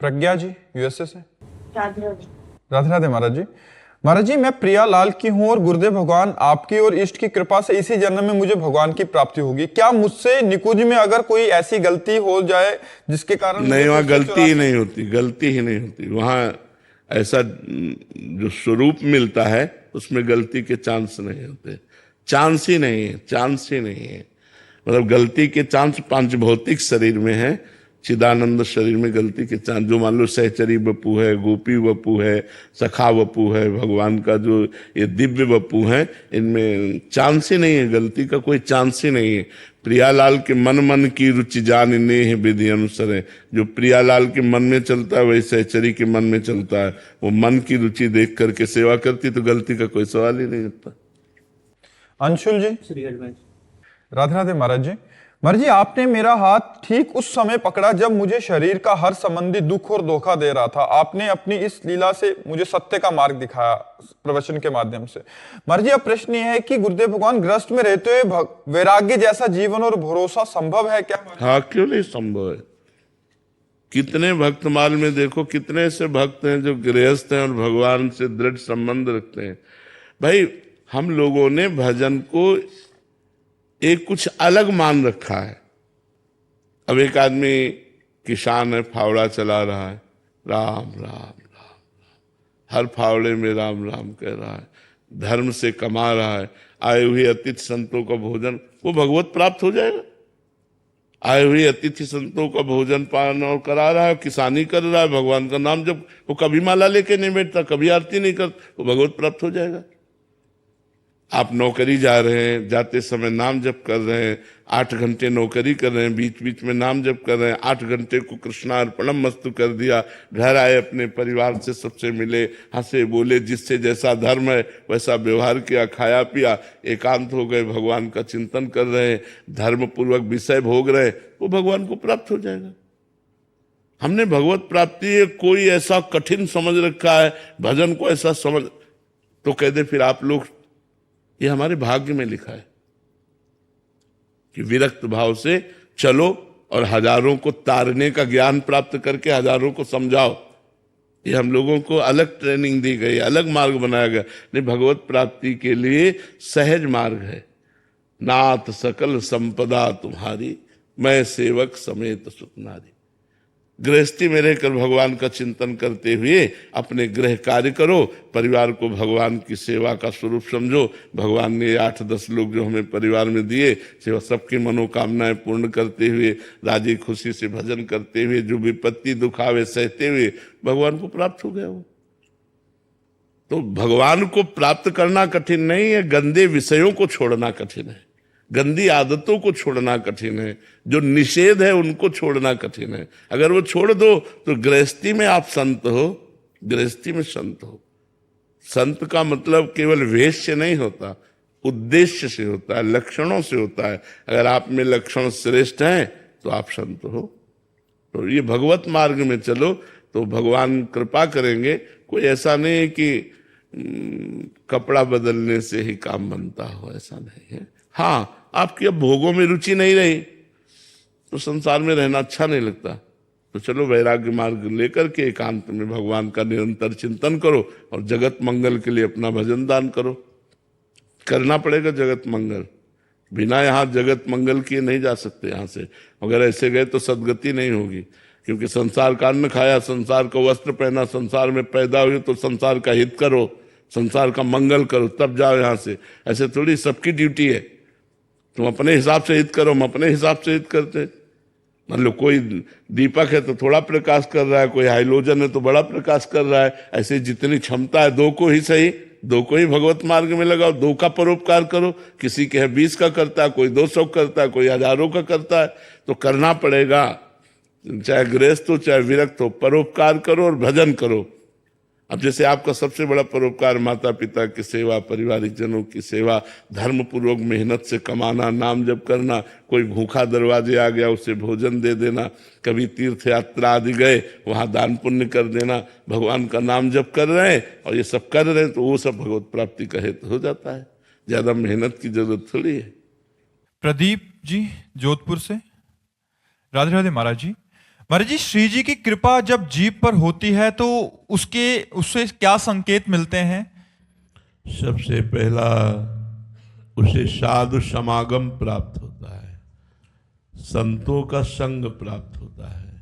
प्रज्ञा जी USA से। राधे राधे। राधे राधे महाराज जी। महाराज जी, मैं प्रिया लाल की हूँ और गुरुदेव भगवान आपकी और इष्ट की कृपा से इसी जन्म में मुझे भगवान की प्राप्ति होगी। क्या मुझसे निकुंज में अगर कोई ऐसी गलती हो जाए जिसके कारण नहीं, वहां गलती ही नहीं होती, गलती ही नहीं होती। वहां ऐसा जो स्वरूप मिलता है उसमें गलती के चांस नहीं होते। चांस ही नहीं है, चांस ही नहीं है। मतलब गलती के चांस पांच भौतिक शरीर में है, चिदानंद शरीर में गलती के चांस, जो मान लो सहचरी वपु है, गोपी वपु है, सखा वपु है, भगवान का जो ये दिव्य वपु है, इनमें चांस ही नहीं है, गलती का कोई चांस ही नहीं है। प्रियालाल के मन की रुचि जान नेह विधि अनुसार है। जो प्रियालाल के मन में चलता है वही सहचरी के मन में चलता है। वो मन की रुचि देख करके सेवा करती तो गलती का कोई सवाल ही नहीं होता। अंशुल जी। राधे राधे महाराज जी। महाराज जी, आपने मेरा हाथ ठीक उस समय पकड़ा जब मुझे शरीर का हर संबंधी दुख और धोखा दे रहा था। आपने अपनी इस लीला से मुझे सत्य का मार्ग दिखाया प्रवचन के माध्यम से। महाराज जी, अब प्रश्न यह है कि गुरुदेव भगवान गृहस्थ में रहते हुए वैराग्य जैसा जीवन और भरोसा संभव है क्या? हाँ, क्यों नहीं संभव है। कितने भक्तमाल में देखो, कितने ऐसे भक्त हैं जो गृहस्थ हैं और भगवान से दृढ़ संबंध रखते हैं। भाई, हम लोगों ने भजन को एक कुछ अलग मान रखा है। अब एक आदमी किसान है, फावड़ा चला रहा है, राम राम राम, हर फावड़े में राम राम कह रहा है, धर्म से कमा रहा है, आए हुए अतिथि संतों का भोजन, वो भगवत प्राप्त हो जाएगा। आए हुए अतिथि संतों का भोजन पान और करा रहा है, किसानी कर रहा है, भगवान का नाम जब, वो कभी माला लेके नहीं बैठता, कभी आरती नहीं करता, वो भगवत प्राप्त हो जाएगा। आप नौकरी जा रहे हैं, जाते समय नाम जप कर रहे हैं, 8 घंटे नौकरी कर रहे हैं, बीच बीच में नाम जप कर रहे हैं, 8 घंटे को कृष्णार्पणम मस्तु कर दिया, घर आए, अपने परिवार से सबसे मिले, हंसे बोले, जिससे जैसा धर्म है वैसा व्यवहार किया, खाया पिया, एकांत हो गए, भगवान का चिंतन कर रहे हैं, धर्म पूर्वक विषय भोग रहे हैं, वो भगवान को प्राप्त हो जाएगा। हमने भगवत प्राप्ति कोई ऐसा कठिन समझ रखा है, भजन को ऐसा समझ, तो कह दे फिर आप लोग, ये हमारे भाग्य में लिखा है कि विरक्त भाव से चलो और हजारों को तारने का ज्ञान प्राप्त करके हजारों को समझाओ। ये हम लोगों को अलग ट्रेनिंग दी गई, अलग मार्ग बनाया गया। नहीं, भगवत प्राप्ति के लिए सहज मार्ग है। नाथ सकल संपदा तुम्हारी, मैं सेवक समेत सुख नारी। गृहस्थी में रहकर भगवान का चिंतन करते हुए अपने गृह कार्य करो, परिवार को भगवान की सेवा का स्वरूप समझो। भगवान ने 8-10 लोग जो हमें परिवार में दिए, सेवा सबकी मनोकामनाएं पूर्ण करते हुए, राजी खुशी से भजन करते हुए, जो विपत्ति दुख आवे सहते हुए भगवान को प्राप्त हो गया। वो तो भगवान को प्राप्त करना कठिन नहीं है, गंदे विषयों को छोड़ना कठिन है, गंदी आदतों को छोड़ना कठिन है, जो निषेध है उनको छोड़ना कठिन है। अगर वो छोड़ दो तो गृहस्थी में आप संत हो, गृहस्थी में संत हो। संत का मतलब केवल वेश से नहीं होता, उद्देश्य से होता है, लक्षणों से होता है। अगर आप में लक्षण श्रेष्ठ हैं तो आप संत हो। तो ये भगवत मार्ग में चलो तो भगवान कृपा करेंगे। कोई ऐसा नहीं है कि कपड़ा बदलने से ही काम बनता हो, ऐसा नहीं है। हाँ, आपकी अब भोगों में रुचि नहीं रही तो संसार में रहना अच्छा नहीं लगता, तो चलो वैराग्य मार्ग लेकर के एकांत में भगवान का निरंतर चिंतन करो और जगत मंगल के लिए अपना भजन दान करो। करना पड़ेगा जगत मंगल, बिना यहाँ जगत मंगल किए नहीं जा सकते यहाँ से। अगर ऐसे गए तो सदगति नहीं होगी, क्योंकि संसार का अन्न खाया, संसार का वस्त्र पहना, संसार में पैदा हुए तो संसार का हित करो, संसार का मंगल करो, तब जाओ यहाँ से। ऐसे थोड़ी सबकी ड्यूटी है, तुम अपने हिसाब से हित करो, हम अपने हिसाब से हित करते। मान लो कोई दीपक है तो थोड़ा प्रकाश कर रहा है, कोई हाइलोजन है तो बड़ा प्रकाश कर रहा है। ऐसे जितनी क्षमता है, 2 को ही सही, 2 को ही भगवत मार्ग में लगाओ, 2 का परोपकार करो। किसी के 20 का करता है, कोई 200 करता है, कोई हजारों का करता है, तो करना पड़ेगा। चाहे गृहस्थ हो चाहे विरक्त हो, परोपकार करो और भजन करो। अब जैसे आपका सबसे बड़ा परोपकार माता पिता की सेवा, पारिवारिक जनों की सेवा, धर्म पूर्वक मेहनत से कमाना, नाम जप करना, कोई भूखा दरवाजे आ गया उसे भोजन दे देना, कभी तीर्थ यात्रा आदि गए वहां दान पुण्य कर देना, भगवान का नाम जप कर रहे हैं और ये सब कर रहे हैं, तो वो सब भगवत प्राप्ति का हेतु हो जाता है। ज्यादा मेहनत की जरूरत थोड़ी है। प्रदीप जी जोधपुर से। राधे राधे महाराज जी। महाराज जी, श्री जी की कृपा जब जीव पर होती है तो उससे क्या संकेत मिलते हैं? सबसे पहला उसे साधु समागम प्राप्त होता है, संतों का संग प्राप्त होता है।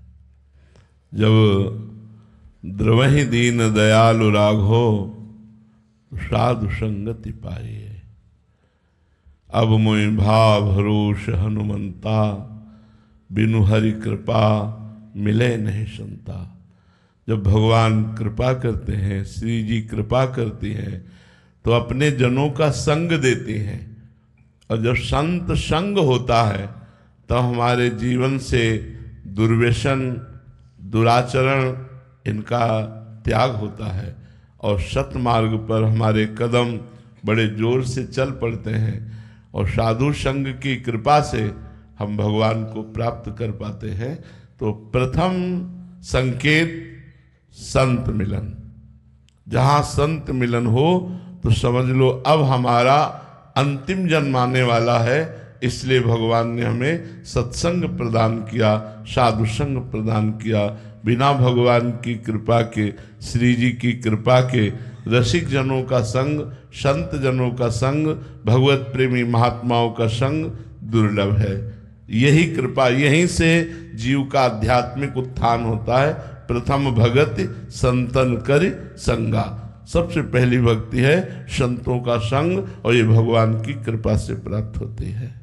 जब द्रवहि दीन दयालु राघो साधु संगति पाइए। अब मोहि भाव भरोस हनुमंता, बिनु हरि कृपा मिले नहीं संता। जब भगवान कृपा करते हैं, श्री जी कृपा करती हैं, तो अपने जनों का संग देती हैं। और जब संत संग होता है तो हमारे जीवन से दुर्व्यसन, दुराचरण इनका त्याग होता है और सतमार्ग पर हमारे कदम बड़े जोर से चल पड़ते हैं। और साधु संग की कृपा से हम भगवान को प्राप्त कर पाते हैं। तो प्रथम संकेत संत मिलन। जहाँ संत मिलन हो तो समझ लो अब हमारा अंतिम जन्म आने वाला है। इसलिए भगवान ने हमें सत्संग प्रदान किया, साधु संग प्रदान किया। बिना भगवान की कृपा के, श्री जी की कृपा के रसिक जनों का संग, संत जनों का संग, भगवत प्रेमी महात्माओं का संग दुर्लभ है। यही कृपा, यहीं से जीव का आध्यात्मिक उत्थान होता है। प्रथम भगति संतन कर संगा। सबसे पहली भक्ति है संतों का संग और ये भगवान की कृपा से प्राप्त होती है।